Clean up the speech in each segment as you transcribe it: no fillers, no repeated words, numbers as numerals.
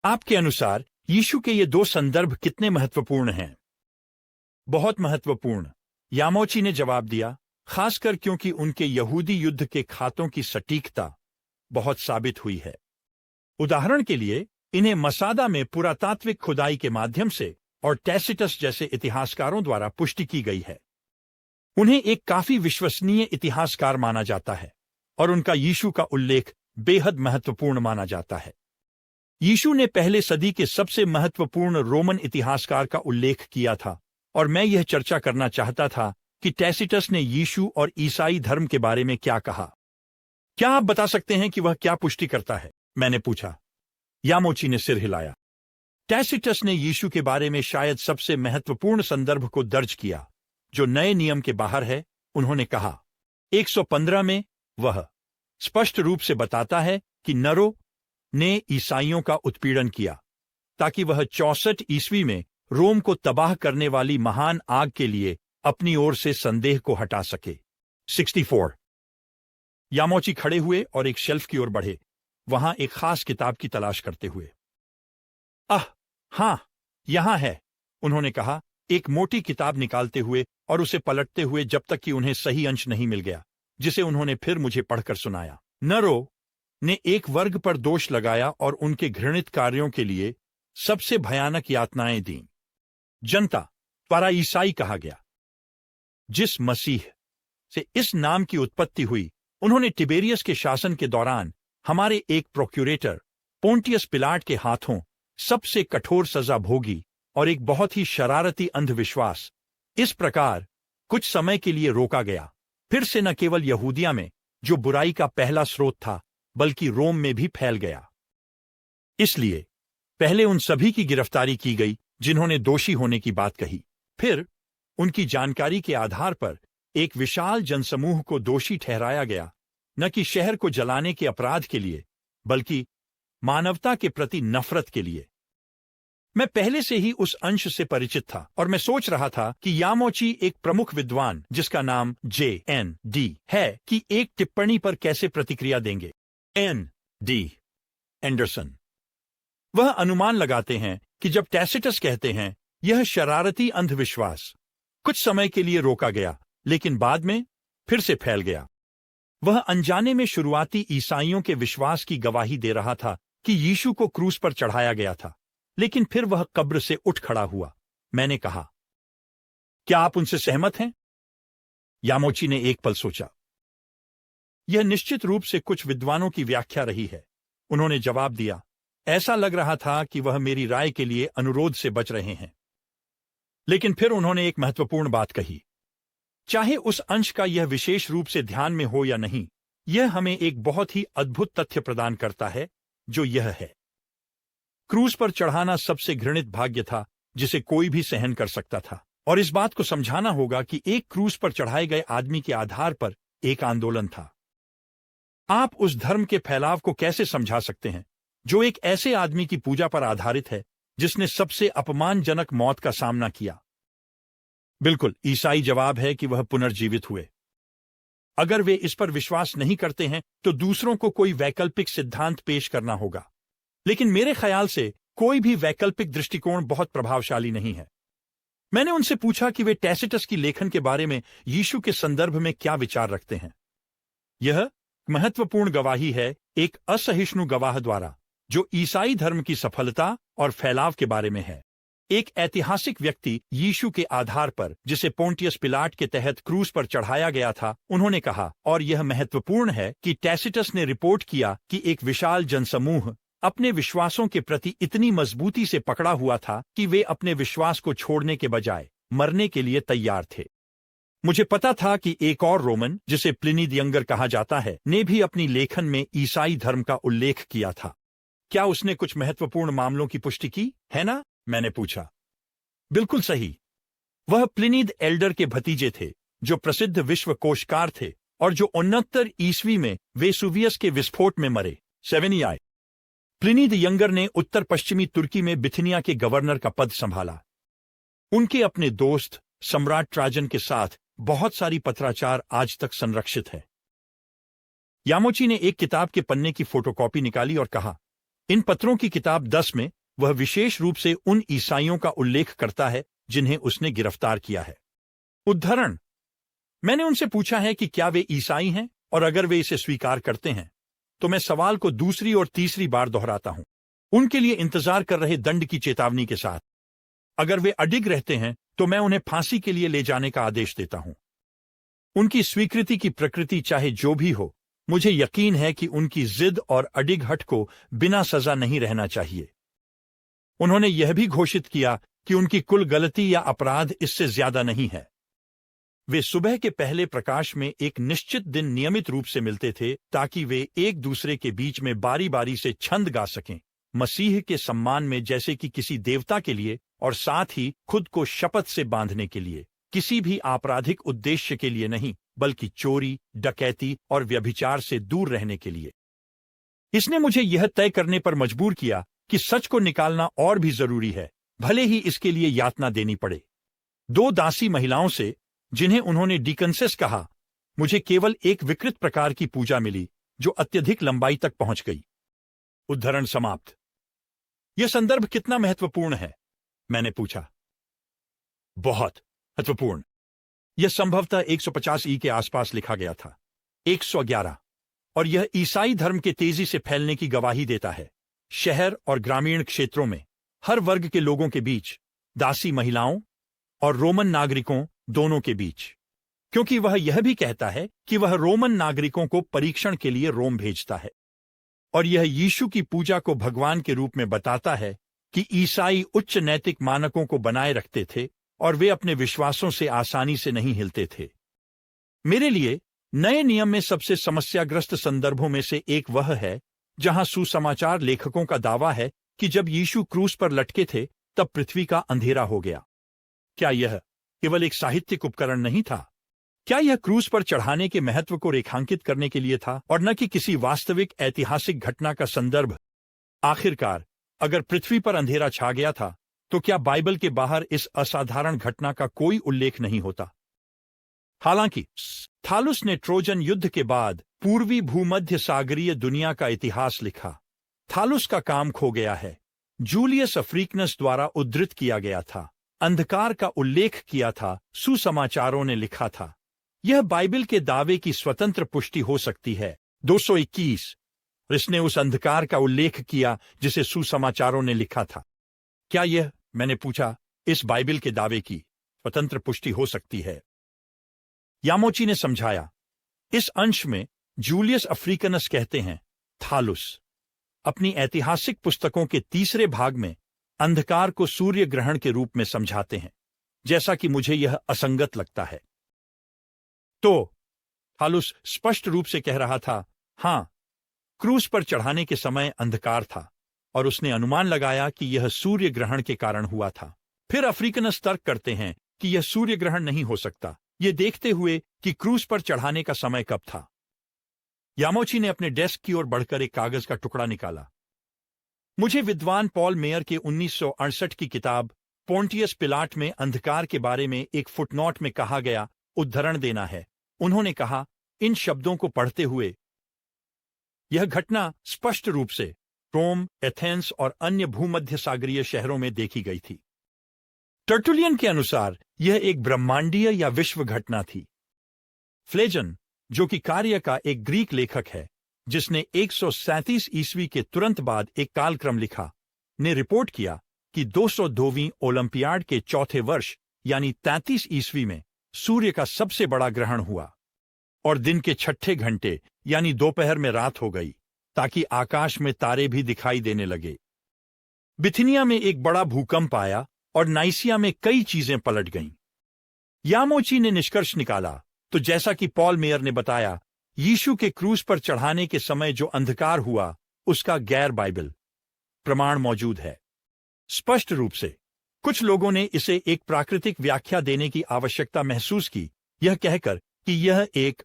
आपके अनुसार यीशु के ये दो संदर्भ कितने महत्वपूर्ण हैं? बहुत महत्वपूर्ण, यामोची ने जवाब दिया, खासकर क्योंकि उनके यहूदी युद्ध के खातों की सटीकता बहुत साबित हुई है। उदाहरण के लिए, इन्हें मसादा में पुरातात्विक खुदाई के माध्यम से और टैसिटस जैसे इतिहासकारों द्वारा पुष्टि की गई है। उन्हें एक काफी विश्वसनीय इतिहासकार माना जाता है और उनका यीशु का उल्लेख बेहद महत्वपूर्ण माना जाता है। यीशु ने पहले सदी के सबसे महत्वपूर्ण रोमन इतिहासकार का उल्लेख किया था और मैं यह चर्चा करना चाहता था कि टैसिटस ने यीशु और ईसाई धर्म के बारे में क्या कहा। क्या आप बता सकते हैं कि वह क्या पुष्टि करता है? मैंने पूछा। यामोची ने सिर हिलाया। टैसिटस ने यीशु के बारे में शायद सबसे महत्वपूर्ण संदर्भ को दर्ज किया जो नए नियम के बाहर है। उन्होंने कहा, 115 में वह स्पष्ट रूप से बताता है कि नरो ने ईसाइयों का उत्पीड़न किया ताकि वह 64 ईस्वी में रोम को तबाह करने वाली महान आग के लिए अपनी ओर से संदेह को हटा सके। 64। यामोची खड़े हुए और एक शेल्फ की ओर बढ़े, वहां एक खास किताब की तलाश करते हुए। हाँ, यहां है, उन्होंने कहा, एक मोटी किताब निकालते हुए और उसे पलटते हुए जब तक कि उन्हें सही अंश नहीं मिल गया, जिसे उन्होंने फिर मुझे पढ़कर सुनाया। नरो ने एक वर्ग पर दोष लगाया और उनके घृणित कार्यों के लिए सबसे भयानक यातनाएं दीं। जनता द्वारा ईसाई कहा गया। जिस मसीह से इस नाम की उत्पत्ति हुई, उन्होंने तिबेरियस के शासन के दौरान हमारे एक प्रोक्यूरेटर पोंटियस पिलाट के हाथों सबसे कठोर सजा भोगी और एक बहुत ही शरारती अंधविश्वास इस प्रकार कुछ समय के लिए रोका गया, फिर से न केवल यहूदिया में जो बुराई का पहला स्रोत था, बल्कि रोम में भी फैल गया। इसलिए पहले उन सभी की गिरफ्तारी की गई जिन्होंने दोषी होने की बात कही। फिर उनकी जानकारी के आधार पर एक विशाल जनसमूह को दोषी ठहराया गया, न कि शहर को जलाने के अपराध के लिए, बल्कि मानवता के प्रति नफरत के लिए। मैं पहले से ही उस अंश से परिचित था और मैं सोच रहा था कि यामोची एक प्रमुख विद्वान जिसका नाम JND है कि एक टिप्पणी पर कैसे प्रतिक्रिया देंगे। ND Anderson. वह अनुमान लगाते हैं कि जब टैसिटस कहते हैं यह शरारती अंधविश्वास कुछ समय के लिए रोका गया लेकिन बाद में फिर से फैल गया, वह अनजाने में शुरुआती ईसाइयों के विश्वास की गवाही दे रहा था कि यीशु को क्रूस पर चढ़ाया गया था, लेकिन फिर वह कब्र से उठ खड़ा हुआ। मैंने कहा, क्या आप उनसे सहमत हैं? यामोची ने एक पल सोचा। यह निश्चित रूप से कुछ विद्वानों की व्याख्या रही है, उन्होंने जवाब दिया। ऐसा लग रहा था कि वह मेरी राय के लिए अनुरोध से बच रहे हैं, लेकिन फिर उन्होंने एक महत्वपूर्ण बात कही। चाहे उस अंश का यह विशेष रूप से ध्यान में हो या नहीं, यह हमें एक बहुत ही अद्भुत तथ्य प्रदान करता है, जो यह है, क्रूस पर चढ़ाना सबसे घृणित भाग्य था जिसे कोई भी सहन कर सकता था, और इस बात को समझाना होगा कि एक क्रूस पर चढ़ाए गए आदमी के आधार पर एक आंदोलन था। आप उस धर्म के फैलाव को कैसे समझा सकते हैं जो एक ऐसे आदमी की पूजा पर आधारित है जिसने सबसे अपमानजनक मौत का सामना किया? बिल्कुल, ईसाई जवाब है कि वह पुनर्जीवित हुए। अगर वे इस पर विश्वास नहीं करते हैं तो दूसरों को कोई वैकल्पिक सिद्धांत पेश करना होगा, लेकिन मेरे ख्याल से कोई भी वैकल्पिक दृष्टिकोण बहुत प्रभावशाली नहीं है। मैंने उनसे पूछा कि वे टैसिटस की लेखन के बारे में यीशु के संदर्भ में क्या विचार रखते हैं। यह महत्वपूर्ण गवाही है एक असहिष्णु गवाह द्वारा जो ईसाई धर्म की सफलता और फैलाव के बारे में है। एक ऐतिहासिक व्यक्ति यीशु के आधार पर जिसे पोंटियस पिलाट के तहत क्रूस पर चढ़ाया गया था, उन्होंने कहा, और यह महत्वपूर्ण है कि टैसिटस ने रिपोर्ट किया कि एक विशाल जनसमूह अपने विश्वासों के प्रति इतनी मजबूती से पकड़ा हुआ था कि वे अपने विश्वास को छोड़ने के बजाय मरने के लिए तैयार थे। मुझे पता था कि एक और रोमन जिसे प्लिनी द यंगर कहा जाता है ने भी अपनी लेखन में ईसाई धर्म का उल्लेख किया था। क्या उसने कुछ महत्वपूर्ण मामलों की पुष्टि की है ना? मैंने पूछा। बिल्कुल सही। वह प्लिनी द एल्डर के भतीजे थे जो प्रसिद्ध विश्व कोशकार थे और जो 69 ईस्वी में वेसुवियस के विस्फोट में मरे। 7 प्लिनी द यंगर ने उत्तर पश्चिमी तुर्की में बिथिनिया के गवर्नर का पद संभाला। उनके अपने दोस्त सम्राट ट्राजन के साथ बहुत सारी पत्राचार आज तक संरक्षित है। यामोची ने एक किताब के पन्ने की फोटोकॉपी निकाली और कहा, इन पत्रों की किताब 10 में वह विशेष रूप से उन ईसाइयों का उल्लेख करता है जिन्हें उसने गिरफ्तार किया है। उद्धरण: मैंने उनसे पूछा है कि क्या वे ईसाई हैं, और अगर वे इसे स्वीकार करते हैं तो मैं सवाल को दूसरी और तीसरी बार दोहराता हूं, उनके लिए इंतजार कर रहे दंड की चेतावनी के साथ। अगर वे अडिग रहते हैं तो मैं उन्हें फांसी के लिए ले जाने का आदेश देता हूं। उनकी स्वीकृति की प्रकृति चाहे जो भी हो, मुझे यकीन है कि उनकी जिद और अडिग हट को बिना सजा नहीं रहना चाहिए। उन्होंने यह भी घोषित किया कि उनकी कुल गलती या अपराध इससे ज्यादा नहीं है। वे सुबह के पहले प्रकाश में एक निश्चित दिन नियमित रूप से मिलते थे ताकि वे एक दूसरे के बीच में बारी बारी से छंद गा सकें, मसीह के सम्मान में, जैसे कि किसी देवता के लिए, और साथ ही खुद को शपथ से बांधने के लिए, किसी भी आपराधिक उद्देश्य के लिए नहीं, बल्कि चोरी, डकैती और व्यभिचार से दूर रहने के लिए। इसने मुझे यह तय करने पर मजबूर किया कि सच को निकालना और भी जरूरी है, भले ही इसके लिए यातना देनी पड़े। 2 दासी महिलाओं से, जिन्हें उन्होंने डिकन्सेस कहा, मुझे केवल एक विकृत प्रकार की पूजा मिली जो अत्यधिक लंबाई तक पहुंच गई। उद्धरण समाप्त। यह संदर्भ कितना महत्वपूर्ण है? मैंने पूछा। बहुत महत्वपूर्ण। यह संभवतः 150 ई के आसपास लिखा गया था। 111। और यह ईसाई धर्म के तेजी से फैलने की गवाही देता है, शहर और ग्रामीण क्षेत्रों में, हर वर्ग के लोगों के बीच, दासी महिलाओं और रोमन नागरिकों दोनों के बीच, क्योंकि वह यह भी कहता है कि वह रोमन नागरिकों को परीक्षण के लिए रोम भेजता है। और यह यीशु की पूजा को भगवान के रूप में बताता है कि ईसाई उच्च नैतिक मानकों को बनाए रखते थे और वे अपने विश्वासों से आसानी से नहीं हिलते थे। मेरे लिए नए नियम में सबसे समस्याग्रस्त संदर्भों में से एक वह है जहां सुसमाचार लेखकों का दावा है कि जब यीशु क्रूस पर लटके थे तब पृथ्वी का अंधेरा हो गया। क्या यह केवल एक साहित्यिक उपकरण नहीं था? क्या यह क्रूस पर चढ़ाने के महत्व को रेखांकित करने के लिए था और न कि किसी वास्तविक ऐतिहासिक घटना का संदर्भ? आखिरकार, अगर पृथ्वी पर अंधेरा छा गया था तो क्या बाइबल के बाहर इस असाधारण घटना का कोई उल्लेख नहीं होता? हालांकि थालुस ने ट्रोजन युद्ध के बाद पूर्वी भूमध्य सागरीय दुनिया का इतिहास लिखा। थालुस का काम खो गया है। जूलियस अफ्रीकनस द्वारा उद्धृत किया गया था, अंधकार का उल्लेख किया था, सुसमाचारों ने लिखा था। यह बाइबल के दावे की स्वतंत्र पुष्टि हो सकती है। 221। इसने उस अंधकार का उल्लेख किया जिसे सुसमाचारों ने लिखा था। क्या यह, मैंने पूछा, इस बाइबल के दावे की स्वतंत्र पुष्टि हो सकती है? यामोची ने समझाया, इस अंश में जूलियस अफ्रीकनस कहते हैं, थालुस अपनी ऐतिहासिक पुस्तकों के तीसरे भाग में अंधकार को सूर्य ग्रहण के रूप में समझाते हैं, जैसा कि मुझे यह असंगत लगता है। तो थालुस स्पष्ट रूप से कह रहा था, हां, क्रूस पर चढ़ाने के समय अंधकार था, और उसने अनुमान लगाया कि यह सूर्य ग्रहण के कारण हुआ था। फिर अफ्रीकनस तर्क करते हैं कि यह सूर्य ग्रहण नहीं हो सकता, यह देखते हुए कि क्रूस पर चढ़ाने का समय कब था। यामोची ने अपने डेस्क की ओर बढ़कर एक कागज का टुकड़ा निकाला। मुझे विद्वान पॉल मेयर के 1968 की किताब पोंटियस पिलाट में अंधकार के बारे में एक फुटनोट में कहा गया उद्धरण देना है। उन्होंने कहा, इन शब्दों को पढ़ते हुए, यह घटना स्पष्ट रूप से रोम, एथेंस और अन्य भूमध्य सागरीय शहरों में देखी गई थी। टर्टुलियन के अनुसार यह एक ब्रह्मांडीय या विश्व घटना थी। फ्लेजन, जो कि कार्य का एक ग्रीक लेखक है जिसने 137 ईस्वी के तुरंत बाद एक कालक्रम लिखा, ने रिपोर्ट किया कि 202वीं ओलंपियाड के चौथे वर्ष यानी 33 ईस्वी में सूर्य का सबसे बड़ा ग्रहण हुआ और दिन के छठे घंटे यानी दोपहर में रात हो गई ताकि आकाश में तारे भी दिखाई देने लगे। बिथिनिया में एक बड़ा भूकंप आया और नाइसिया में कई चीजें पलट गईं। यामोची ने निष्कर्ष निकाला, तो जैसा कि पॉल मेयर ने बताया, यीशु के क्रूस पर चढ़ाने के समय जो अंधकार हुआ उसका गैर बाइबल प्रमाण मौजूद है। स्पष्ट रूप से कुछ लोगों ने इसे एक प्राकृतिक व्याख्या देने की आवश्यकता महसूस की, यह कहकर कि यह एक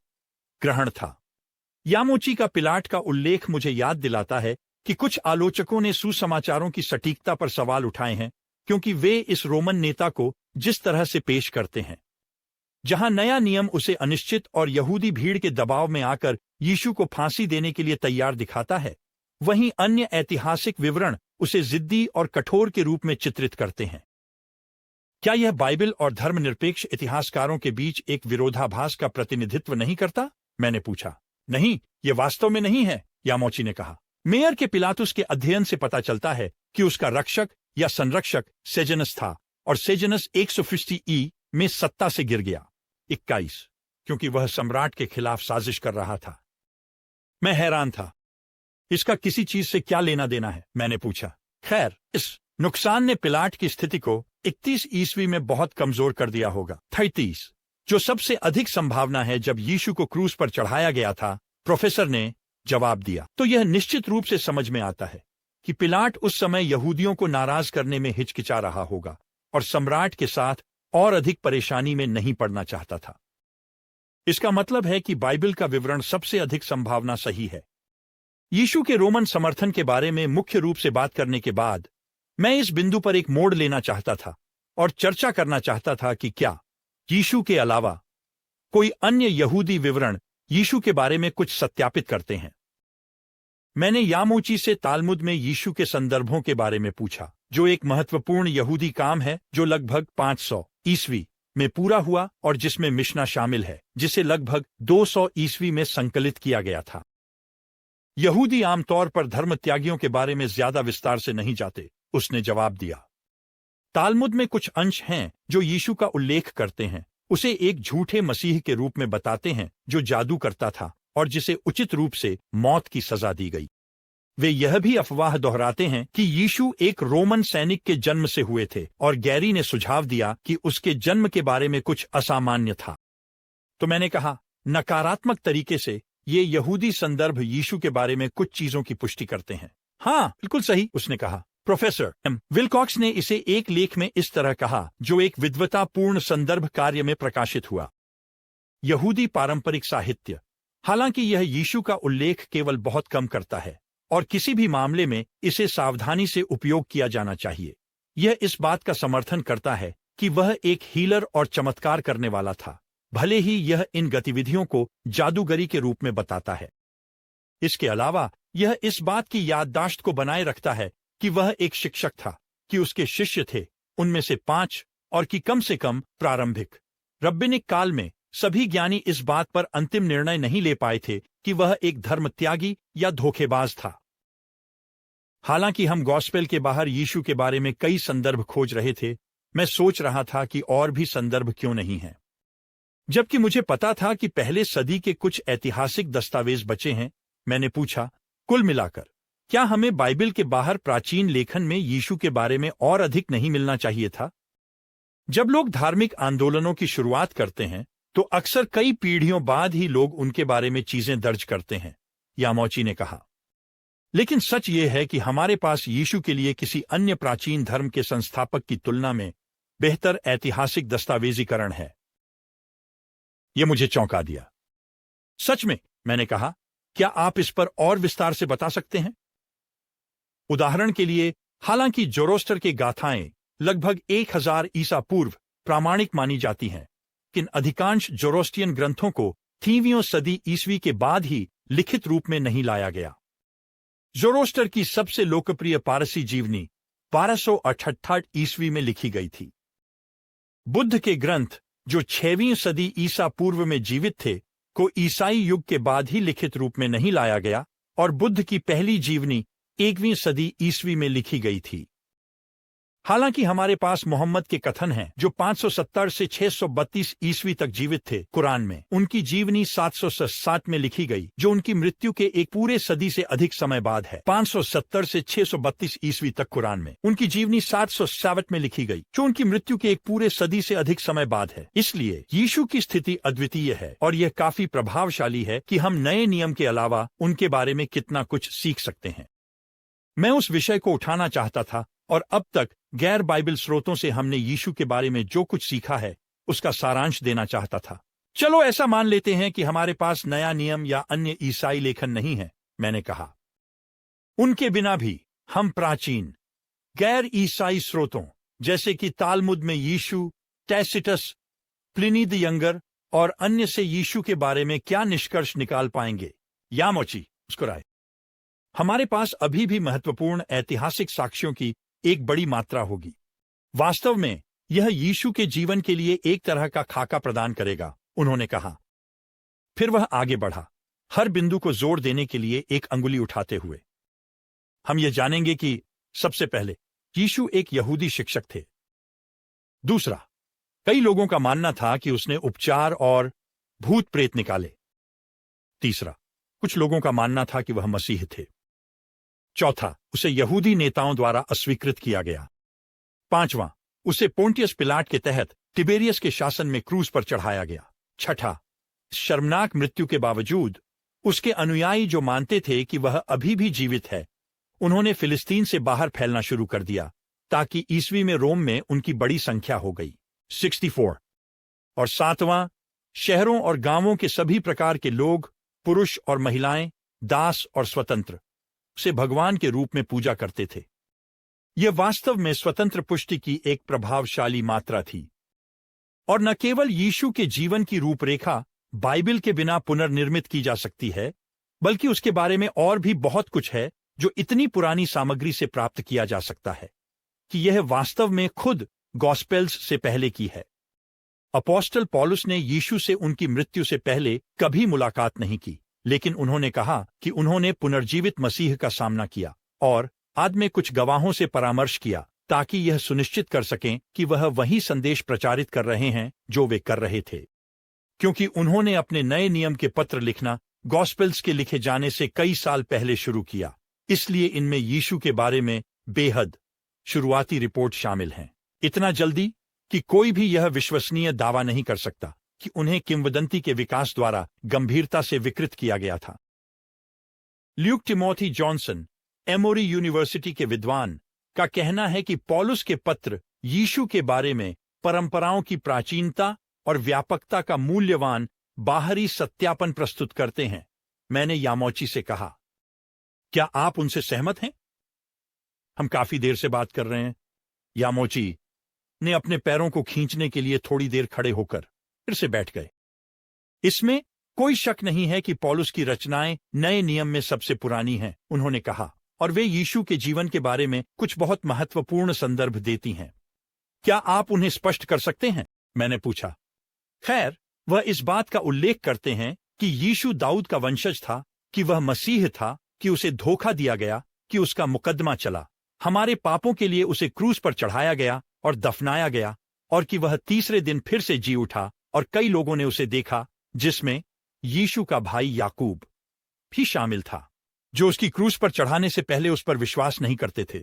ग्रहण था। यामोची का पिलाट का उल्लेख मुझे याद दिलाता है कि कुछ आलोचकों ने सुसमाचारों की सटीकता पर सवाल उठाए हैं, क्योंकि वे इस रोमन नेता को जिस तरह से पेश करते हैं, जहां नया नियम उसे अनिश्चित और यहूदी भीड़ के दबाव में आकर यीशु को फांसी देने के लिए तैयार दिखाता है, वहीं अन्य ऐतिहासिक विवरण उसे जिद्दी और कठोर के रूप में चित्रित करते हैं। क्या यह बाइबल और धर्मनिरपेक्ष इतिहासकारों के बीच एक विरोधाभास का प्रतिनिधित्व नहीं करता? मैंने पूछा। नहीं, यह वास्तव में नहीं है, यामोची ने कहा। मेयर के पिलातुस के अध्ययन से पता चलता है कि उसका रक्षक या संरक्षक सेजनस था और सेजनस 150 ई में सत्ता से गिर गया। 21 क्योंकि वह सम्राट के खिलाफ साजिश कर रहा था। मैं हैरान था। इसका किसी चीज से क्या लेना देना है? मैंने पूछा। खैर, इस नुकसान ने पिलाट की स्थिति को 31 ईस्वी में बहुत कमजोर कर दिया होगा। 33 जो सबसे अधिक संभावना है जब यीशु को क्रूस पर चढ़ाया गया था, प्रोफेसर ने जवाब दिया। तो यह निश्चित रूप से समझ में आता है कि पिलाट उस समय यहूदियों को नाराज करने में हिचकिचा रहा होगा और सम्राट के साथ और अधिक परेशानी में नहीं पड़ना चाहता था। इसका मतलब है कि बाइबल का विवरण सबसे अधिक संभावना सही है। यीशु के रोमन समर्थन के बारे में मुख्य रूप से बात करने के बाद मैं इस बिंदु पर एक मोड़ लेना चाहता था और चर्चा करना चाहता था कि क्या यीशु के अलावा कोई अन्य यहूदी विवरण यीशु के बारे में कुछ सत्यापित करते हैं। मैंने यामोची से तालमुद में यीशु के संदर्भों के बारे में पूछा, जो एक महत्वपूर्ण यहूदी काम है जो लगभग 500 ईस्वी में पूरा हुआ और जिसमें मिशना शामिल है, जिसे लगभग 200 ईस्वी में संकलित किया गया था। यहूदी आमतौर पर धर्मत्यागियों के बारे में ज्यादा विस्तार से नहीं जाते, उसने जवाब दिया। तालमुद में कुछ अंश हैं जो यीशु का उल्लेख करते हैं, उसे एक झूठे मसीह के रूप में बताते हैं जो जादू करता था और जिसे उचित रूप से मौत की सजा दी गई। वे यह भी अफवाह दोहराते हैं कि यीशु एक रोमन सैनिक के जन्म से हुए थे और गैरी ने सुझाव दिया कि उसके जन्म के बारे में कुछ असामान्य था। तो मैंने कहा, नकारात्मक तरीके से ये यहूदी संदर्भ यीशु के बारे में कुछ चीजों की पुष्टि करते हैं। हाँ, बिल्कुल सही, उसने कहा। प्रोफेसर एम विलकॉक्स ने इसे एक लेख में इस तरह कहा, जो एक विद्वतापूर्ण संदर्भ कार्य में प्रकाशित हुआ। यहूदी पारंपरिक साहित्य, हालांकि यह यीशु का उल्लेख केवल बहुत कम करता है और किसी भी मामले में इसे सावधानी से उपयोग किया जाना चाहिए। यह इस बात का समर्थन करता है कि वह एक हीलर और चमत्कार करने वाला था, भले ही यह इन गतिविधियों को जादूगरी के रूप में बताता है। इसके अलावा यह इस बात की याददाश्त को बनाए रखता है कि वह एक शिक्षक था, कि उसके शिष्य थे, उनमें से 5, और कि कम से कम प्रारंभिक रब्बिनिक काल में सभी ज्ञानी इस बात पर अंतिम निर्णय नहीं ले पाए थे कि वह एक धर्मत्यागी या धोखेबाज था। हालांकि हम गॉस्पेल के बाहर यीशु के बारे में कई संदर्भ खोज रहे थे, मैं सोच रहा था कि और भी संदर्भ क्यों नहीं हैं। जबकि मुझे पता था कि पहले सदी के कुछ ऐतिहासिक दस्तावेज बचे हैं, मैंने पूछा, कुल मिलाकर क्या हमें बाइबल के बाहर प्राचीन लेखन में यीशु के बारे में और अधिक नहीं मिलना चाहिए था? जब लोग धार्मिक आंदोलनों की शुरुआत करते हैं तो अक्सर कई पीढ़ियों बाद ही लोग उनके बारे में चीजें दर्ज करते हैं, यामोची ने कहा। लेकिन सच ये है कि हमारे पास यीशु के लिए किसी अन्य प्राचीन धर्म के संस्थापक की तुलना में बेहतर ऐतिहासिक दस्तावेजीकरण है। यह मुझे चौंका दिया। सच में, मैंने कहा, क्या आप इस पर और विस्तार से बता सकते हैं? उदाहरण के लिए, हालांकि जोरोस्टर के गाथाएं लगभग 1000 ईसा पूर्व प्रामाणिक मानी जाती हैं, लेकिन अधिकांश जोरोस्टियन ग्रंथों को 3वीं सदी ईस्वी के बाद ही लिखित रूप में नहीं लाया गया। जोरोस्टर की सबसे लोकप्रिय पारसी जीवनी 1268 ईस्वी में लिखी गई थी। बुद्ध के ग्रंथ, जो 6वीं सदी ईसा पूर्व में जीवित थे, को ईसाई युग के बाद ही लिखित रूप में नहीं लाया गया और बुद्ध की पहली जीवनी 1वीं सदी ईस्वी में लिखी गई थी। हालांकि हमारे पास मोहम्मद के कथन हैं, जो 570 से 632 ईस्वी तक जीवित थे। कुरान में उनकी जीवनी 767 में लिखी गई, जो उनकी मृत्यु के एक पूरे सदी से अधिक समय बाद है। 570 से 632 ईस्वी तक कुरान में उनकी जीवनी 767 में लिखी गई, जो उनकी मृत्यु के एक पूरे सदी से अधिक समय बाद है। इसलिए यीशु की स्थिति अद्वितीय है और यह काफी प्रभावशाली है कि हम नए नियम के अलावा उनके बारे में कितना कुछ सीख सकते हैं। मैं उस विषय को उठाना चाहता था और अब तक गैर बाइबल स्रोतों से हमने यीशु के बारे में जो कुछ सीखा है उसका सारांश देना चाहता था। चलो ऐसा मान लेते हैं कि हमारे पास नया नियम या अन्य ईसाई लेखन नहीं है, मैंने कहा। उनके बिना भी हम प्राचीन गैर ईसाई स्रोतों जैसे कि तालमुद में यीशु, टैसिटस, प्लिनी द यंगर और अन्य से यीशु के बारे में क्या निष्कर्ष निकाल पाएंगे? यामोची मुस्कुराए। हमारे पास अभी भी महत्वपूर्ण ऐतिहासिक साक्ष्यों की एक बड़ी मात्रा होगी। वास्तव में यह यीशु के जीवन के लिए एक तरह का खाका प्रदान करेगा, उन्होंने कहा। फिर वह आगे बढ़ा, हर बिंदु को जोर देने के लिए एक अंगुली उठाते हुए। हम यह जानेंगे कि सबसे पहले यीशु एक यहूदी शिक्षक थे। दूसरा, कई लोगों का मानना था कि उसने उपचार और भूत प्रेत निकाले। तीसरा, कुछ लोगों का मानना था कि वह मसीह थे। चौथा, उसे यहूदी नेताओं द्वारा अस्वीकृत किया गया। पांचवां, उसे पोंटियस पिलाट के तहत तिबेरियस के शासन में क्रूज पर चढ़ाया गया। छठा, शर्मनाक मृत्यु के बावजूद उसके अनुयायी जो मानते थे कि वह अभी भी जीवित है, उन्होंने फिलिस्तीन से बाहर फैलना शुरू कर दिया, ताकि ईस्वी में रोम में उनकी बड़ी संख्या हो गई, 64। और सातवां, शहरों और गांवों के सभी प्रकार के लोग, पुरुष और महिलाएं, दास और स्वतंत्र, उसे भगवान के रूप में पूजा करते थे। यह वास्तव में स्वतंत्र पुष्टि की एक प्रभावशाली मात्रा थी। और न केवल यीशु के जीवन की रूपरेखा बाइबल के बिना पुनर्निर्मित की जा सकती है, बल्कि उसके बारे में और भी बहुत कुछ है जो इतनी पुरानी सामग्री से प्राप्त किया जा सकता है कि यह वास्तव में खुद गॉस्पेल्स से पहले की है। अपोस्टल पौलुस ने यीशु से उनकी मृत्यु से पहले कभी मुलाकात नहीं की, लेकिन उन्होंने कहा कि उन्होंने पुनर्जीवित मसीह का सामना किया और बाद में कुछ गवाहों से परामर्श किया, ताकि यह सुनिश्चित कर सकें कि वह वही संदेश प्रचारित कर रहे हैं जो वे कर रहे थे। क्योंकि उन्होंने अपने नए नियम के पत्र लिखना गॉस्पेल्स के लिखे जाने से कई साल पहले शुरू किया, इसलिए इनमें यीशु के बारे में बेहद शुरुआती रिपोर्ट शामिल हैं। इतना जल्दी कि कोई भी यह विश्वसनीय दावा नहीं कर सकता कि उन्हें किंवदंती के विकास द्वारा गंभीरता से विकृत किया गया था। ल्यूक टिमोथी जॉनसन, एमोरी यूनिवर्सिटी के विद्वान, का कहना है कि पौलुस के पत्र यीशु के बारे में परंपराओं की प्राचीनता और व्यापकता का मूल्यवान बाहरी सत्यापन प्रस्तुत करते हैं। मैंने यामोची से कहा, क्या आप उनसे सहमत हैं? हम काफी देर से बात कर रहे हैं। यामोची ने अपने पैरों को खींचने के लिए थोड़ी देर खड़े होकर फिर से बैठ गए। इसमें कोई शक नहीं है कि पौलुस की रचनाएं नए नियम में सबसे पुरानी हैं, उन्होंने कहा, और वे यीशु के जीवन के बारे में कुछ बहुत महत्वपूर्ण संदर्भ देती हैं। क्या आप उन्हें स्पष्ट कर सकते हैं? मैंने पूछा। खैर, वह इस बात का उल्लेख करते हैं कि यीशु दाऊद का वंशज था, कि वह मसीह था, कि उसे धोखा दिया गया, कि उसका मुकदमा चला, हमारे पापों के लिए उसे क्रूस पर चढ़ाया गया और दफनाया गया, और कि वह तीसरे दिन फिर से जी उठा, और कई लोगों ने उसे देखा, जिसमें यीशु का भाई याकूब भी शामिल था, जो उसकी क्रूस पर चढ़ाने से पहले उस पर विश्वास नहीं करते थे।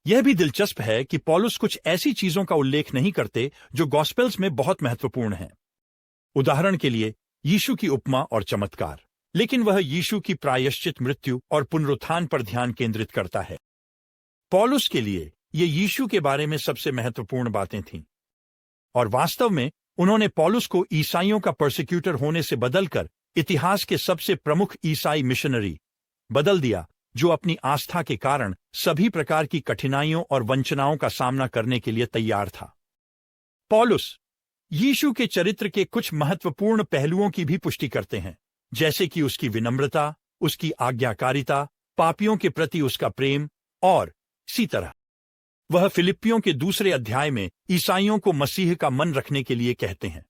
यह भी दिलचस्प है कि पौलुस कुछ ऐसी चीजों का उल्लेख नहीं करते जो गॉस्पेल्स में बहुत महत्वपूर्ण हैं। उदाहरण के लिए यीशु की उपमा और चमत्कार, लेकिन वह यीशु की प्रायश्चित मृत्यु और पुनरुत्थान पर ध्यान केंद्रित करता है। पौलुस के लिए ये यीशु के बारे में सबसे महत्वपूर्ण बातें थीं, और वास्तव में उन्होंने पौलुस को ईसाइयों का परसिक्यूटर होने से बदलकर इतिहास के सबसे प्रमुख ईसाई मिशनरी बदल दिया, जो अपनी आस्था के कारण सभी प्रकार की कठिनाइयों और वंचनाओं का सामना करने के लिए तैयार था। पौलुस यीशु के चरित्र के कुछ महत्वपूर्ण पहलुओं की भी पुष्टि करते हैं, जैसे कि उसकी विनम्रता, उसकी आज्ञाकारिता, पापियों के प्रति उसका प्रेम, और इसी तरह वह फिलिप्पियों के 2 अध्याय में ईसाइयों को मसीह का मन रखने के लिए कहते हैं।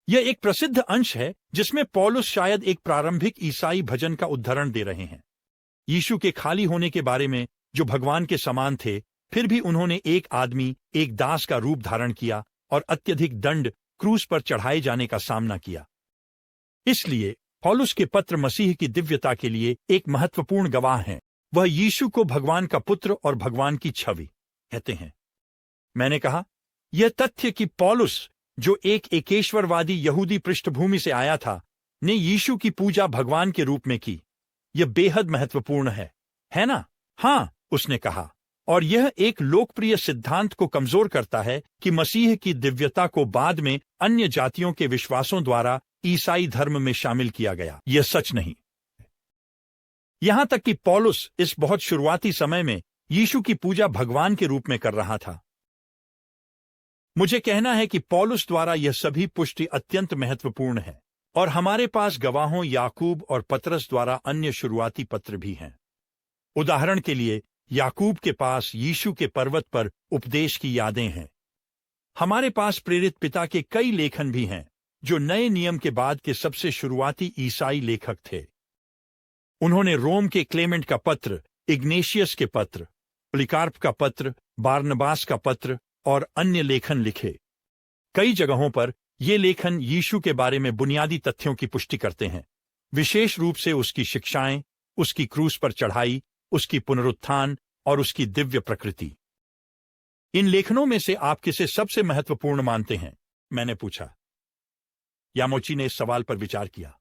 यह एक प्रसिद्ध अंश है जिसमें पौलुस शायद एक प्रारंभिक ईसाई भजन का उद्धरण दे रहे हैं, यीशु के खाली होने के बारे में, जो भगवान के समान थे, फिर भी उन्होंने एक आदमी, एक दास का रूप धारण किया और अत्यधिक दंड, क्रूस पर चढ़ाए जाने का सामना किया। इसलिए पौलुस के पत्र मसीह की दिव्यता के लिए एक महत्वपूर्ण गवाह हैं। वह यीशु को भगवान का पुत्र और भगवान की छवि कहते हैं। मैंने कहा, यह तथ्य कि पौलुस, जो एक एकेश्वरवादी यहूदी पृष्ठभूमि से आया था, ने यीशु की पूजा भगवान के रूप में की, यह बेहद महत्वपूर्ण है ना? हाँ, उसने कहा, और यह एक लोकप्रिय सिद्धांत को कमजोर करता है कि मसीह की दिव्यता को बाद में अन्य जातियों के विश्वासों द्वारा ईसाई धर्म में शामिल किया गया। यह सच नहीं। यहां तक कि पौलुस इस बहुत शुरुआती समय में यीशु की पूजा भगवान के रूप में कर रहा था। मुझे कहना है कि पौलुस द्वारा यह सभी पुष्टि अत्यंत महत्वपूर्ण है, और हमारे पास गवाहों याकूब और पतरस द्वारा अन्य शुरुआती पत्र भी हैं। उदाहरण के लिए याकूब के पास यीशु के पर्वत पर उपदेश की यादें हैं। हमारे पास प्रेरित पिता के कई लेखन भी हैं जो नए नियम के बाद के सबसे शुरुआती ईसाई लेखक थे। उन्होंने रोम के क्लेमेंट का पत्र, इग्नेशियस के पत्र, पोलिकार्प का पत्र, बारनबास का पत्र और अन्य लेखन लिखे। कई जगहों पर ये लेखन यीशु के बारे में बुनियादी तथ्यों की पुष्टि करते हैं, विशेष रूप से उसकी शिक्षाएं, उसकी क्रूस पर चढ़ाई, उसकी पुनरुत्थान और उसकी दिव्य प्रकृति। इन लेखनों में से आप किसे सबसे महत्वपूर्ण मानते हैं? मैंने पूछा। यामोची ने इस सवाल पर विचार किया।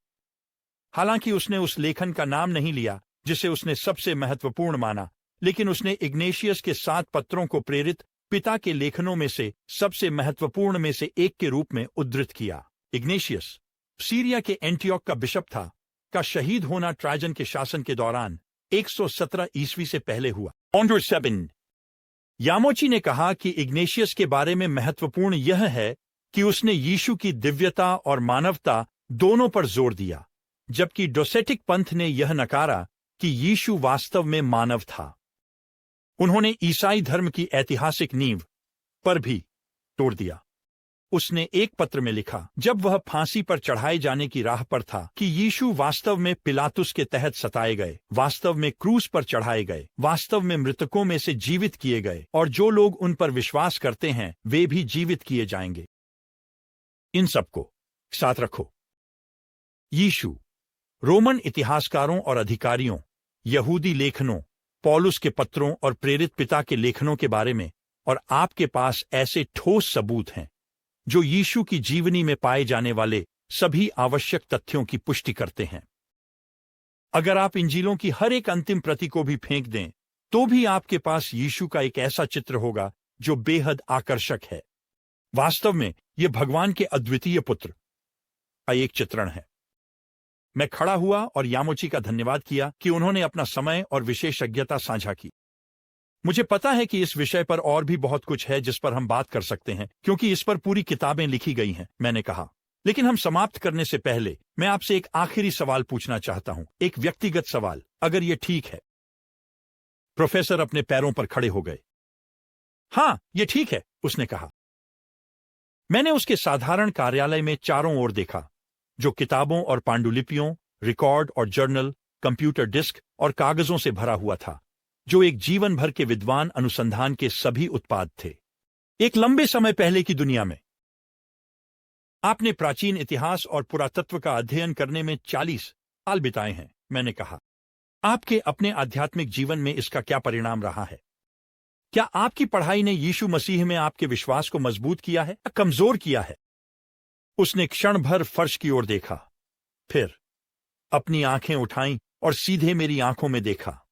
हालांकि उसने उस लेखन का नाम नहीं लिया जिसे उसने सबसे महत्वपूर्ण माना, लेकिन उसने इग्नेशियस के 7 पत्रों को प्रेरित पिता के लेखनों में से सबसे महत्वपूर्ण में से एक के रूप में उद्धृत किया। इग्नेशियस सीरिया के एंटियोक का बिशप था, का शहीद होना ट्राजन के शासन के दौरान 117 ईस्वी से पहले हुआ। 7 यामोची ने कहा कि इग्नेशियस के बारे में महत्वपूर्ण यह है कि उसने यीशु की दिव्यता और मानवता दोनों पर जोर दिया, जबकि डोसेटिक पंथ ने यह नकारा कि यीशु वास्तव में मानव था। उन्होंने ईसाई धर्म की ऐतिहासिक नींव पर भी तोड़ दिया। उसने एक पत्र में लिखा, जब वह फांसी पर चढ़ाए जाने की राह पर था, कि यीशु वास्तव में पिलातुस के तहत सताए गए, वास्तव में क्रूस पर चढ़ाए गए, वास्तव में मृतकों में से जीवित किए गए, और जो लोग उन पर विश्वास करते हैं वे भी जीवित किए जाएंगे। इन सबको साथ रखो। यीशु रोमन इतिहासकारों और अधिकारियों, यहूदी लेखनों, पौलुस के पत्रों और प्रेरित पिता के लेखनों के बारे में, और आपके पास ऐसे ठोस सबूत हैं जो यीशु की जीवनी में पाए जाने वाले सभी आवश्यक तथ्यों की पुष्टि करते हैं। अगर आप इंजीलों की हर एक अंतिम प्रति को भी फेंक दें, तो भी आपके पास यीशु का एक ऐसा चित्र होगा जो बेहद आकर्षक है। वास्तव में यह भगवान के अद्वितीय पुत्र का एक चित्रण है। मैं खड़ा हुआ और यामोची का धन्यवाद किया कि उन्होंने अपना समय और विशेषज्ञता साझा की। मुझे पता है कि इस विषय पर और भी बहुत कुछ है जिस पर हम बात कर सकते हैं, क्योंकि इस पर पूरी किताबें लिखी गई हैं, मैंने कहा। लेकिन हम समाप्त करने से पहले मैं आपसे एक आखिरी सवाल पूछना चाहता हूं, एक व्यक्तिगत सवाल, अगर यह ठीक है। प्रोफेसर अपने पैरों पर खड़े हो गए। हां, यह ठीक है, उसने कहा। मैंने उसके साधारण कार्यालय में चारों ओर देखा, जो किताबों और पांडुलिपियों, रिकॉर्ड और जर्नल, कंप्यूटर डिस्क और कागजों से भरा हुआ था, जो एक जीवन भर के विद्वान अनुसंधान के सभी उत्पाद थे। एक लंबे समय पहले की दुनिया में आपने प्राचीन इतिहास और पुरातत्व का अध्ययन करने में 40 साल बिताए हैं, मैंने कहा। आपके अपने आध्यात्मिक जीवन में इसका क्या परिणाम रहा है? क्या आपकी पढ़ाई ने यीशु मसीह में आपके विश्वास को मजबूत किया है या कमजोर किया है? उसने क्षण भर फर्श की ओर देखा, फिर अपनी आंखें उठाईं और सीधे मेरी आंखों में देखा।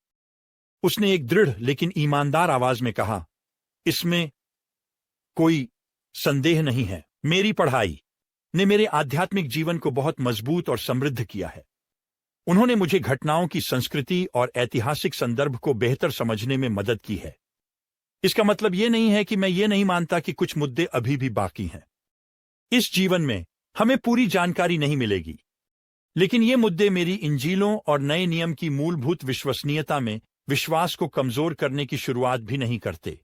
उसने एक दृढ़ लेकिन ईमानदार आवाज में कहा, इसमें कोई संदेह नहीं है, मेरी पढ़ाई ने मेरे आध्यात्मिक जीवन को बहुत मजबूत और समृद्ध किया है। उन्होंने मुझे घटनाओं की संस्कृति और ऐतिहासिक संदर्भ को बेहतर समझने में मदद की है। इसका मतलब यह नहीं है कि मैं ये नहीं मानता कि कुछ मुद्दे अभी भी बाकी हैं। इस जीवन में हमें पूरी जानकारी नहीं मिलेगी, लेकिन ये मुद्दे मेरी इंजीलों और नए नियम की मूलभूत विश्वसनीयता में विश्वास को कमजोर करने की शुरुआत भी नहीं करते।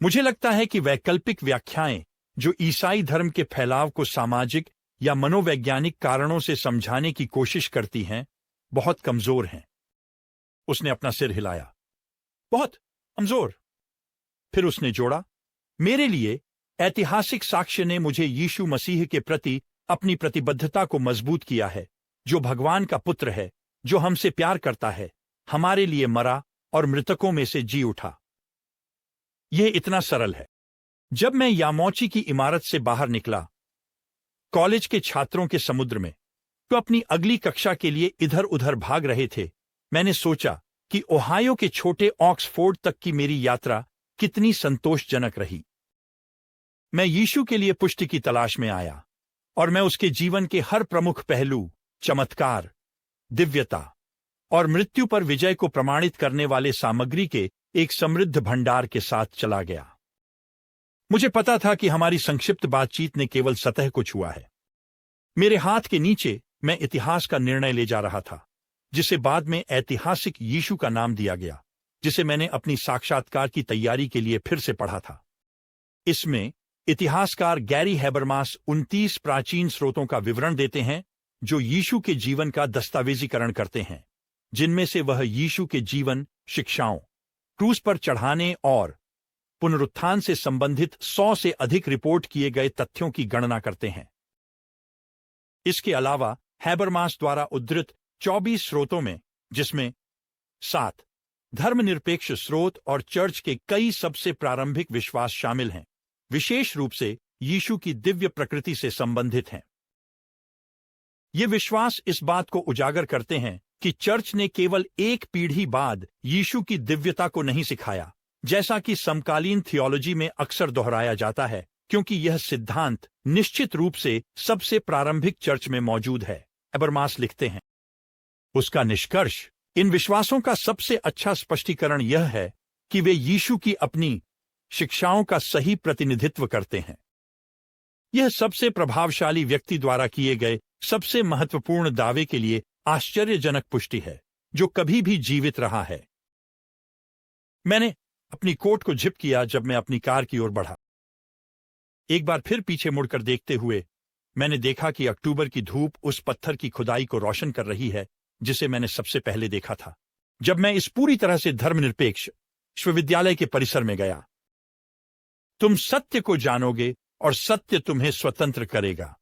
मुझे लगता है कि वैकल्पिक व्याख्याएं जो ईसाई धर्म के फैलाव को सामाजिक या मनोवैज्ञानिक कारणों से समझाने की कोशिश करती हैं, बहुत कमजोर हैं। उसने अपना सिर हिलाया। बहुत कमजोर। फिर उसने जोड़ा, मेरे लिए ऐतिहासिक साक्ष्य ने मुझे यीशु मसीह के प्रति अपनी प्रतिबद्धता को मजबूत किया है, जो भगवान का पुत्र है, जो हमसे प्यार करता है, हमारे लिए मरा और मृतकों में से जी उठा। यह इतना सरल है। जब मैं यामोची की इमारत से बाहर निकला, कॉलेज के छात्रों के समुद्र में, तो अपनी अगली कक्षा के लिए इधर उधर भाग रहे थे, मैंने सोचा कि ओहायो के छोटे ऑक्सफोर्ड तक की मेरी यात्रा कितनी संतोषजनक रही। मैं यीशु के लिए पुष्टि की तलाश में आया, और मैं उसके जीवन के हर प्रमुख पहलू, चमत्कार, दिव्यता और मृत्यु पर विजय को प्रमाणित करने वाले सामग्री के एक समृद्ध भंडार के साथ चला गया। मुझे पता था कि हमारी संक्षिप्त बातचीत ने केवल सतह को छुआ है। मेरे हाथ के नीचे मैं इतिहास का निर्णय ले जा रहा था, जिसे बाद में ऐतिहासिक यीशु का नाम दिया गया, जिसे मैंने अपनी साक्षात्कार की तैयारी के लिए फिर से पढ़ा था। इसमें इतिहासकार गैरी हैबरमास 29 प्राचीन स्रोतों का विवरण देते हैं जो यीशु के जीवन का दस्तावेजीकरण करते हैं, जिनमें से वह यीशु के जीवन, शिक्षाओं, क्रूस पर चढ़ाने और पुनरुत्थान से संबंधित 100 से अधिक रिपोर्ट किए गए तथ्यों की गणना करते हैं। इसके अलावा हैबरमास द्वारा उद्धृत 24 स्रोतों में, जिसमें 7 धर्मनिरपेक्ष स्रोत और चर्च के कई सबसे प्रारंभिक विश्वास शामिल हैं, विशेष रूप से यीशु की दिव्य प्रकृति से संबंधित हैं। ये विश्वास इस बात को उजागर करते हैं कि चर्च ने केवल एक पीढ़ी बाद यीशु की दिव्यता को नहीं सिखाया, जैसा कि समकालीन थियोलॉजी में अक्सर दोहराया जाता है, क्योंकि यह सिद्धांत निश्चित रूप से सबसे प्रारंभिक चर्च में मौजूद है। हैबरमास लिखते हैं, उसका निष्कर्ष इन विश्वासों का सबसे अच्छा स्पष्टीकरण यह है कि वे यीशु की अपनी शिक्षाओं का सही प्रतिनिधित्व करते हैं। यह सबसे प्रभावशाली व्यक्ति द्वारा किए गए सबसे महत्वपूर्ण दावे के लिए आश्चर्यजनक पुष्टि है जो कभी भी जीवित रहा है। मैंने अपनी कोट को झिप किया जब मैं अपनी कार की ओर बढ़ा। एक बार फिर पीछे मुड़कर देखते हुए मैंने देखा कि अक्टूबर की धूप उस पत्थर की खुदाई को रोशन कर रही है जिसे मैंने सबसे पहले देखा था जब मैं इस पूरी तरह से धर्मनिरपेक्ष विश्वविद्यालय के परिसर में गया। तुम सत्य को जानोगे और सत्य तुम्हें स्वतंत्र करेगा।